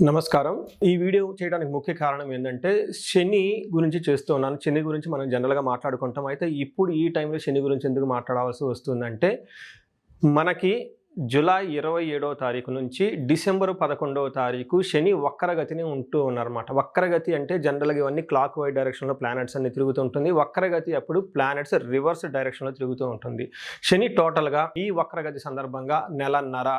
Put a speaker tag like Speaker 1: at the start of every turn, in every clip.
Speaker 1: నమస్కారం. ఈ వీడియో చేయడానికి ముఖ్య కారణం ఏందంటే, శని గురించి చేస్తూ ఉన్నాను. శని గురించి మనం జనరల్‌గా మాట్లాడుకుంటాం. అయితే ఇప్పుడు ఈ టైంలో శని గురించి ఎందుకు మాట్లాడాల్సి వస్తుందంటే, మనకి జూలై 27వ తారీఖు నుంచి డిసెంబర్ 11వ తారీఖు శని వక్రగతిని ఉంటూ ఉన్నారన్నమాట. వక్రగతి అంటే జనరల్‌గా ఇవన్నీ క్లాక్ వైజ్ డైరెక్షన్‌లో ప్లానెట్స్ అన్ని తిరుగుతూ ఉంటుంది. వక్రగతి అప్పుడు ప్లానెట్స్ రివర్స్ డైరెక్షన్‌లో తిరుగుతూ ఉంటుంది. శని టోటల్‌గా ఈ వక్రగతి సందర్భంగా నెలన్నర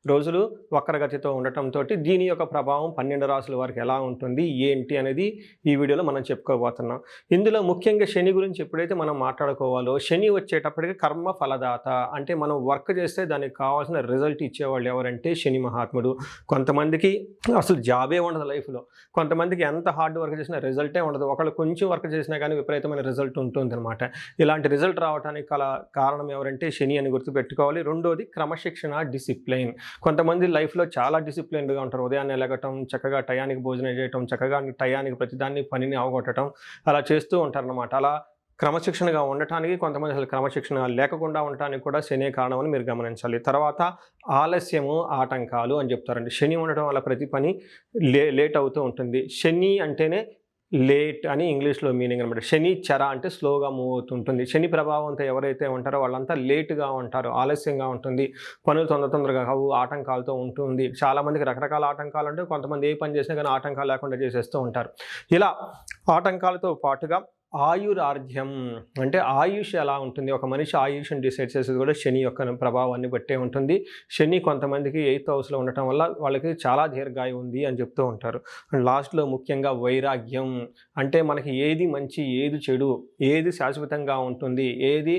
Speaker 1: రోజులు వక్రగతితో ఉండటంతో దీని యొక్క ప్రభావం 12 రాశుల వారికి ఎలా ఉంటుంది ఏంటి అనేది ఈ వీడియోలో మనం చెప్పుకోబోతున్నాం. ఇందులో ముఖ్యంగా శని గురించి ఎప్పుడైతే మనం మాట్లాడుకోవాలో, శని వచ్చేటప్పటికి కర్మ ఫలదాత, అంటే మనం వర్క్ చేస్తే దానికి కావాల్సిన రిజల్ట్ ఇచ్చేవాళ్ళు ఎవరంటే శని మహాత్ముడు. కొంతమందికి అసలు జాబే ఉండదు లైఫ్లో, కొంతమందికి ఎంత హార్డ్ వర్క్ చేసినా రిజల్టే ఉండదు, ఒకళ్ళు కొంచెం వర్క్ చేసినా కానీ విపరీతమైన రిజల్ట్ ఉంటుంది అనమాట. ఇలాంటి రిజల్ట్ రావడానికి కారణం ఎవరంటే శని అని గుర్తుపెట్టుకోవాలి. రెండోది క్రమశిక్షణ, డిసిప్లైన్. కొంతమంది లైఫ్లో చాలా డిసిప్లిన్డ్గా ఉంటారు. ఉదయాన్నే లెగటం, చక్కగా టయానికి భోజనం చేయటం, చక్కగా టయానికి ప్రతిదాన్ని పనిని అవగొట్టడం, అలా చేస్తూ ఉంటారన్నమాట. అలా క్రమశిక్షణగా ఉండటానికి, కొంతమంది అసలు క్రమశిక్షణ లేకుండా ఉండటానికి కూడా శనే కారణం అని మీరు గమనించాలి. తర్వాత ఆలస్యము, ఆటంకాలు అని చెప్తారండి. శని ఉండటం వల్ల ప్రతి పని లేట్ అవుతూ ఉంటుంది. శని అంటేనే లేట్ అని ఇంగ్లీష్లో మీనింగ్ అనమాట. శని చర అంటే స్లోగా మూవ్ అవుతుంటుంది. శని ప్రభావంతో ఎవరైతే ఉంటారో వాళ్ళంతా లేటుగా ఉంటారు, ఆలస్యంగా ఉంటుంది, పనులు తొందరగా కావు, ఆటంకాలతో ఉంటుంది. చాలామందికి రకరకాల ఆటంకాలు అంటే, కొంతమంది ఏ పని చేసినా కానీ ఆటంకాలు లేకుండా చేసేస్తూ ఉంటారు. ఇలా ఆటంకాలతో పాటుగా ఆయురార్ధ్యం అంటే ఆయుష్ ఎలా ఉంటుంది, ఒక మనిషి ఆయుష్ని డిసైడ్ చేసేది కూడా శని యొక్క ప్రభావాన్ని బట్టే ఉంటుంది. శని కొంతమందికి 8th హౌస్లో ఉండటం వల్ల వాళ్ళకి చాలా దీర్ఘాయువు ఉంది అని చెప్తూ ఉంటారు. అండ్ లాస్ట్లో ముఖ్యంగా వైరాగ్యం అంటే మనకి ఏది మంచి, ఏది చెడు, ఏది శాశ్వతంగా ఉంటుంది, ఏది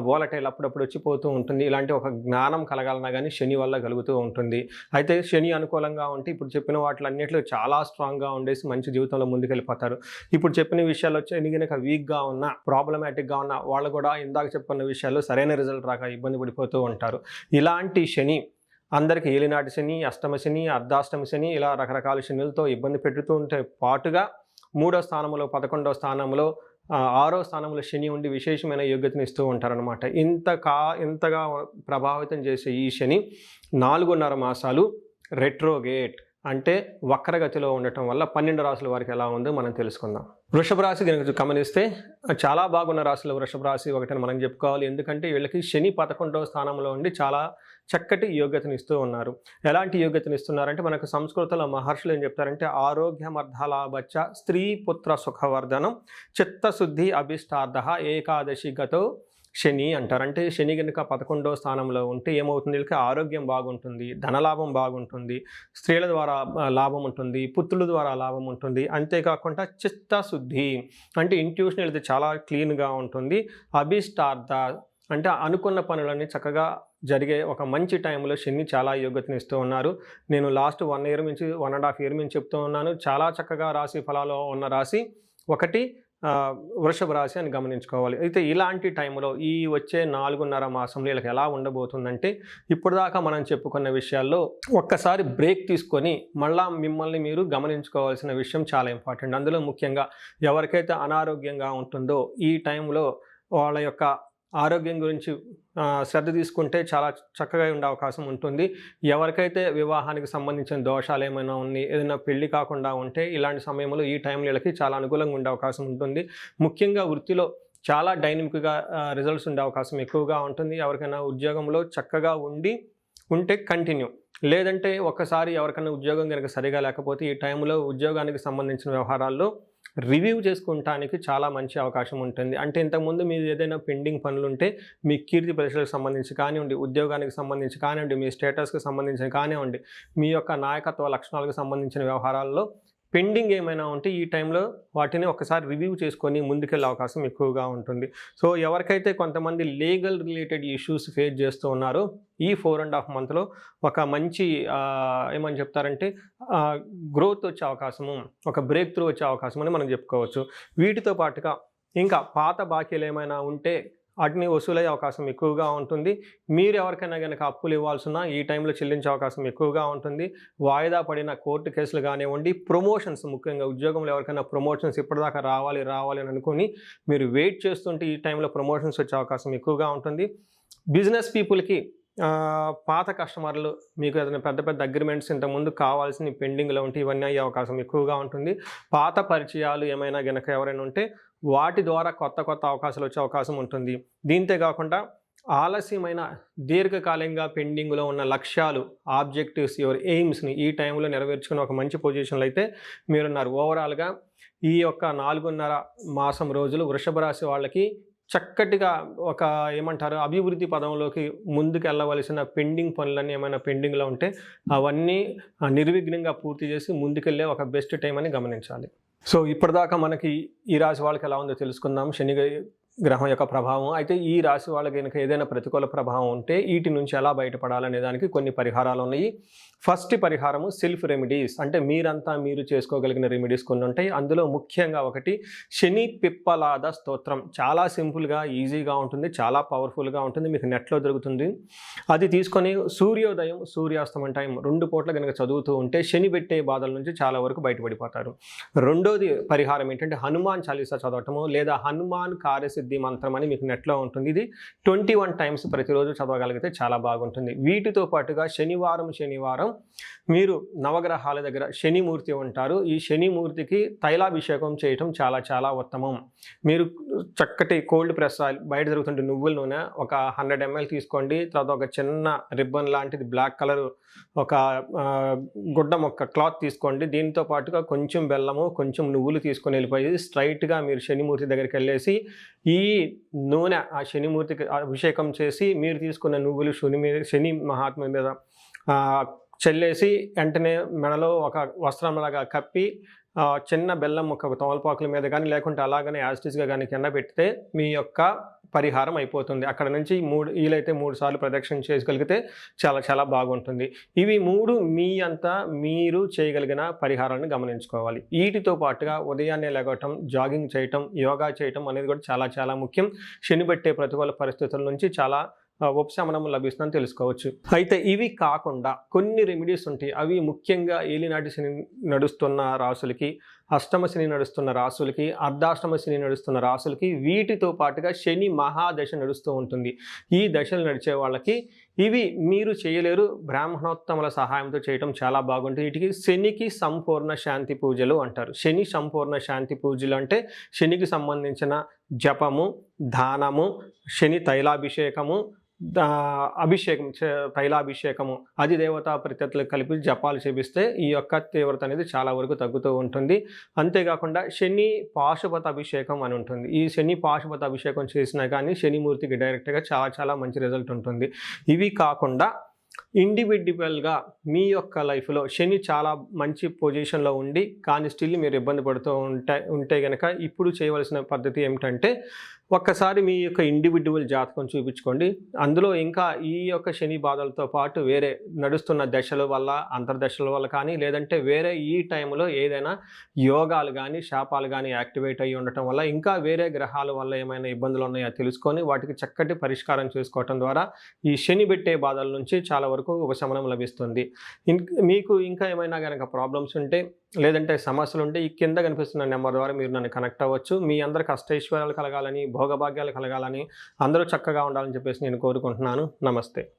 Speaker 1: వోలటైల్ అప్పుడప్పుడు వచ్చిపోతూ ఉంటుంది, ఇలాంటి ఒక జ్ఞానం కలగాలన్నా కానీ శని వల్ల కలుగుతూ ఉంటుంది. అయితే శని అనుకూలంగా ఉంటే ఇప్పుడు చెప్పిన వాటిలన్నింటిలో చాలా స్ట్రాంగ్గా ఉండేసి మంచి జీవితంలో ముందుకెళ్ళిపోతారు. ఇప్పుడు చెప్పిన విషయాలు వచ్చి కనుక వీక్గా ఉన్న, ప్రాబ్లమాటిక్గా ఉన్న వాళ్ళు కూడా ఇందాక చెప్పుకున్న విషయాల్లో సరైన రిజల్ట్ రాక ఇబ్బంది పడిపోతూ ఉంటారు. ఇలాంటి శని అందరికీ ఏలినాటి శని, అష్టమ శని, అర్ధాష్టమ శని, ఇలా రకరకాల శనులతో ఇబ్బంది పెడుతూ ఉంటే పాటుగా 3వ స్థానంలో, 11వ స్థానంలో, 6వ స్థానంలో శని ఉండి విశేషమైన యోగ్యతను ఇస్తూ ఉంటారనమాట. ఇంతగా ప్రభావితం చేసే ఈ శని 4.5 మాసాలు రెట్రోగేట్ అంటే వక్రగతిలో ఉండటం వల్ల 12 రాశుల వారికి ఎలా ఉందో మనం తెలుసుకుందాం. వృషభ రాశి కనుక గమనిస్తే చాలా బాగున్న రాశులు వృషభ రాశి ఒకటని మనం చెప్పుకోవాలి. ఎందుకంటే వీళ్ళకి శని 11వ స్థానంలో ఉండి చాలా చక్కటి యోగ్యతను ఇస్తూ ఉన్నారు. ఎలాంటి యోగ్యతను ఇస్తున్నారంటే, మనకు సంస్కృతంలో మహర్షులు ఏం చెప్తారంటే, ఆరోగ్యమర్ధలాభచ్చ, స్త్రీ పుత్ర సుఖవర్ధనం, చిత్తశుద్ధి అభిష్టార్థ, ఏకాదశి గతో శని అంటారు. అంటే శని కనుక 11వ స్థానంలో ఉంటే ఏమవుతుంది, వీళ్ళకి ఆరోగ్యం బాగుంటుంది, ధనలాభం బాగుంటుంది, స్త్రీల ద్వారా లాభం ఉంటుంది, పుత్రుల ద్వారా లాభం ఉంటుంది. అంతేకాకుండా చిత్తశుద్ధి అంటే ఇంట్యూషన్ వీళ్ళది చాలా క్లీన్గా ఉంటుంది. అభిష్టార్థ అంటే అనుకున్న పనులన్నీ చక్కగా జరిగే ఒక మంచి టైంలో శని చాలా యోగ్యతను ఇస్తూ ఉన్నారు. నేను లాస్ట్ 1 ఇయర్ నుంచి 1.5 ఇయర్ నుంచి చెప్తూ ఉన్నాను. చాలా చక్కగా రాశి ఫలాలు ఉన్న రాశి ఒకటి వృషభ రాశి అని గమనించుకోవాలి. అయితే ఇలాంటి టైంలో ఈ వచ్చే 4.5 మాసంలో వీళ్ళకి ఎలా ఉండబోతుందంటే, ఇప్పటిదాకా మనం చెప్పుకున్న విషయాల్లో ఒక్కసారి బ్రేక్ తీసుకొని మళ్ళా మిమ్మల్ని మీరు గమనించుకోవాల్సిన విషయం చాలా ఇంపార్టెంట్. అందులో ముఖ్యంగా ఎవరికైతే అనారోగ్యంగా ఉంటుందో ఈ టైంలో వాళ్ళ యొక్క ఆరోగ్యం గురించి శ్రద్ధ తీసుకుంటే చాలా చక్కగా ఉండే అవకాశం ఉంటుంది. ఎవరికైతే వివాహానికి సంబంధించిన దోషాలు ఏమైనా ఉన్నాయి, ఏదైనా పెళ్లి కాకుండా ఉంటే ఇలాంటి సమయంలో ఈ టైంలో వీళ్ళకి చాలా అనుకూలంగా ఉండే అవకాశం ఉంటుంది. ముఖ్యంగా వృత్తిలో చాలా డైనమిక్గా రిజల్ట్స్ ఉండే అవకాశం ఎక్కువగా ఉంటుంది. ఎవరికైనా ఉద్యోగంలో చక్కగా ఉంటే కంటిన్యూ, లేదంటే ఒక్కసారి ఎవరికైనా ఉద్యోగం కనుక సరిగా లేకపోతే ఈ టైంలో ఉద్యోగానికి సంబంధించిన వ్యవహారాల్లో రివ్యూ చేసుకుంటానికి చాలా మంచి అవకాశం ఉంటుంది. అంటే ఇంతకుముందు మీరు ఏదైనా పెండింగ్ పనులుంటే మీ కీర్తి ప్రతిష్టలకు సంబంధించి కానివ్వండి, ఉద్యోగానికి సంబంధించి కానివ్వండి, మీ స్టేటస్కి సంబంధించిన కానివ్వండి, మీ యొక్క నాయకత్వ లక్షణాలకు సంబంధించిన వ్యవహారాల్లో పెండింగ్ ఏమైనా ఉంటే ఈ టైంలో వాటిని ఒకసారి రివ్యూ చేసుకొని ముందుకెళ్ళే అవకాశం ఎక్కువగా ఉంటుంది. సో ఎవరికైతే కొంతమంది లీగల్ రిలేటెడ్ ఇష్యూస్ ఫేస్ చేస్తూ ఉన్నారో ఈ 4.5 మంత్లో ఒక మంచి ఏమని చెప్తారంటే గ్రోత్ వచ్చే అవకాశము, ఒక బ్రేక్ త్రూ వచ్చే అవకాశం అని మనం చెప్పుకోవచ్చు. వీటితో పాటుగా ఇంకా పాత బాకీలు ఏమైనా ఉంటే వాటిని వసూలయ్యే అవకాశం ఎక్కువగా ఉంటుంది. మీరు ఎవరికైనా కనుక అప్పులు ఇవ్వాల్సిన ఈ టైంలో చెల్లించే అవకాశం ఎక్కువగా ఉంటుంది. వాయిదా పడిన కోర్టు కేసులు కానివ్వండి, ప్రమోషన్స్, ముఖ్యంగా ఉద్యోగంలో ఎవరికైనా ప్రమోషన్స్ ఇప్పటిదాకా రావాలి అని అనుకుని మీరు వెయిట్ చేస్తుంటే ఈ టైంలో ప్రమోషన్స్ వచ్చే అవకాశం ఎక్కువగా ఉంటుంది. బిజినెస్ పీపుల్కి పాత కస్టమర్లు మీకు ఏదైనా పెద్ద పెద్ద అగ్రిమెంట్స్ ఇంతకుముందు కావాల్సిన పెండింగ్లో ఉంటే ఇవన్నీ అయ్యే అవకాశం ఎక్కువగా ఉంటుంది. పాత పరిచయాలు ఏమైనా గనక ఎవరైనా ఉంటే వాటి ద్వారా కొత్త కొత్త అవకాశాలు వచ్చే అవకాశం ఉంటుంది. దీంతే కాకుండా ఆలస్యమైన దీర్ఘకాలికంగా పెండింగ్లో ఉన్న లక్ష్యాలు, ఆబ్జెక్టివ్స్, యువర్ ఎయిమ్స్ని ఈ టైంలో నెరవేర్చుకుని ఒక మంచి పొజిషన్లో అయితే మీరున్నారు. ఓవరాల్గా ఈ యొక్క 4.5 మాసం రోజులు వృషభ రాశి వాళ్ళకి చక్కటిగా ఒక ఏమంటారు అభివృద్ధి పదంలోకి ముందుకెళ్ళవలసిన పెండింగ్ పనులన్నీ ఏమైనా పెండింగ్లో ఉంటే అవన్నీ నిర్విఘ్నంగా పూర్తి చేసి ముందుకెళ్ళే ఒక బెస్ట్ టైం అని గమనించాలి. సో ఇప్పటిదాకా మనకి ఈ రాశి వాళ్ళకి ఎలా ఉందో తెలుసుకుందాం, శని గ్రహం యొక్క ప్రభావం. అయితే ఈ రాశి వాళ్ళకి కనుక ఏదైనా ప్రతికూల ప్రభావం ఉంటే వీటి నుంచి ఎలా బయటపడాలనే దానికి కొన్ని పరిహారాలు ఉన్నాయి. ఫస్ట్ పరిహారము సెల్ఫ్ రెమెడీస్, అంటే మీరంతా మీరు చేసుకోగలిగిన రెమెడీస్ కొన్ని ఉంటాయి. అందులో ముఖ్యంగా ఒకటి శని పిప్పలాద స్తోత్రం. చాలా సింపుల్గా, ఈజీగా ఉంటుంది, చాలా పవర్ఫుల్గా ఉంటుంది, మీకు నెట్లో దొరుకుతుంది. అది తీసుకొని సూర్యోదయం సూర్యాస్తమయం టైం 2 పూట్ల కనుక చదువుతూ ఉంటే శని పెట్టే బాధల నుంచి చాలా వరకు బయటపడిపోతారు. రెండోది పరిహారం ఏంటంటే హనుమాన్ చాలీసా చదవటము లేదా హనుమాన్ కార్యసిద్ధి మంత్రం అని మీకు నెట్లో ఉంటుంది. ఇది 21 టైమ్స్ ప్రతిరోజు చదవగలిగితే చాలా బాగుంటుంది. వీటితో పాటుగా శనివారం మీరు నవగ్రహాల దగ్గర శనిమూర్తి ఉంటారు. ఈ శనిమూర్తికి తైలాభిషేకం చేయటం చాలా చాలా ఉత్తమం. మీరు చక్కటి కోల్డ్ ప్రెస్ ఆయిల్, బయట దొరుకుతుంటే నువ్వుల నూనె ఒక 100 ml తీసుకోండి. తర్వాత ఒక చిన్న రిబ్బన్ లాంటిది బ్లాక్ కలర్ ఒక గుడ్డ మొక్క క్లాత్ తీసుకోండి. దీంతో పాటుగా కొంచెం బెల్లము, కొంచెం నువ్వులు తీసుకొని వెళ్ళిపోయి స్ట్రైట్గా మీరు శనిమూర్తి దగ్గరికి వెళ్ళేసి ఈ నూనె ఆ శనిమూర్తికి అభిషేకం చేసి మీరు తీసుకున్న నువ్వులు శని మహాత్మ మీద చల్లేసి వెంటనే మెడలో ఒక వస్త్రంలాగా కప్పి చిన్న బెల్లం ముక్క తమలపాకుల మీద కానీ లేకుంటే అలాగనే యాజిటీస్గా కానీ కింద పెడితే మీ యొక్క పరిహారం అయిపోతుంది. అక్కడ నుంచి వీలైతే 3 సార్లు ప్రదక్షిణ చేయగలిగితే చాలా చాలా బాగుంటుంది. ఇవి 3 మీ అంతా మీరు చేయగలిగిన పరిహారాన్ని గమనించుకోవాలి. వీటితో పాటుగా ఉదయాన్నే లేగటం, జాగింగ్ చేయటం, యోగా చేయటం అనేది కూడా చాలా చాలా ముఖ్యం. శని పెట్టే ప్రతికూల పరిస్థితుల నుంచి చాలా ఉపశమనం లభిస్తుందని తెలుసుకోవచ్చు. అయితే ఇవి కాకుండా కొన్ని రెమెడీస్ ఉంటాయి. అవి ముఖ్యంగా ఏలినాటి శని నడుస్తున్న రాసులకి, అష్టమ శని నడుస్తున్న రాసులకి, అర్ధాష్టమ శని నడుస్తున్న రాసులకి, వీటితో పాటుగా శని మహాదశ నడుస్తూ ఉంటుంది. ఈ దశలు నడిచే వాళ్ళకి ఇవి మీరు చేయలేరు, బ్రాహ్మణోత్తముల సహాయంతో చేయటం చాలా బాగుంటుంది. వీటికి శనికి సంపూర్ణ శాంతి పూజలు అంటారు. శని సంపూర్ణ శాంతి పూజలు అంటే శనికి సంబంధించిన జపము, దానము, శని తైలాభిషేకము, తైలాభిషేకము, అధిదేవతా ప్రత్యర్థులకు కలిపి జపాలు చేపిస్తే ఈ యొక్క తీవ్రత అనేది చాలా వరకు తగ్గుతూ ఉంటుంది. అంతేకాకుండా శని పాశుపత అభిషేకం అని ఉంటుంది. ఈ శని పాశుపత అభిషేకం చేసినా కానీ శనిమూర్తికి డైరెక్ట్గా చాలా చాలా మంచి రిజల్ట్ ఉంటుంది. ఇవి కాకుండా ఇండివిడ్యువల్గా మీ యొక్క లైఫ్లో శని చాలా మంచి పొజిషన్లో ఉండి కానీ స్టిల్ మీరు ఇబ్బంది పడుతూ ఉంటే కనుక ఇప్పుడు చేయవలసిన పద్ధతి ఏమిటంటే ఒక్కసారి మీ యొక్క ఇండివిడ్యువల్ జాతకం చూపించుకోండి. అందులో ఇంకా ఈ యొక్క శని బాధలతో పాటు వేరే నడుస్తున్న దశల వల్ల, అంతర్దశల వల్ల కానీ లేదంటే వేరే ఈ టైంలో ఏదైనా యోగాలు కానీ శాపాలు కానీ యాక్టివేట్ అయ్యి ఉండటం వల్ల ఇంకా వేరే గ్రహాల వల్ల ఏమైనా ఇబ్బందులు ఉన్నాయో తెలుసుకొని వాటికి చక్కటి పరిష్కారం చేసుకోవటం ద్వారా ఈ శని పెట్టే బాధల నుంచి చాలా వరకు ఉపశమనం లభిస్తుంది. మీకు ఇంకా ఏమైనా కనుక ప్రాబ్లమ్స్ ఉంటే లేదంటే సమస్యలు ఉంటే ఈ కింద కనిపిస్తున్న నెంబర్ ద్వారా మీరు నన్ను కనెక్ట్ అవ్వచ్చు. మీ అందరికి అష్టైశ్వర్యాలు కలగాలని, భోగభాగ్యాలు కలగాలని, అందరూ చక్కగా ఉండాలని చెప్పేసి నేను కోరుకుంటున్నాను. నమస్తే.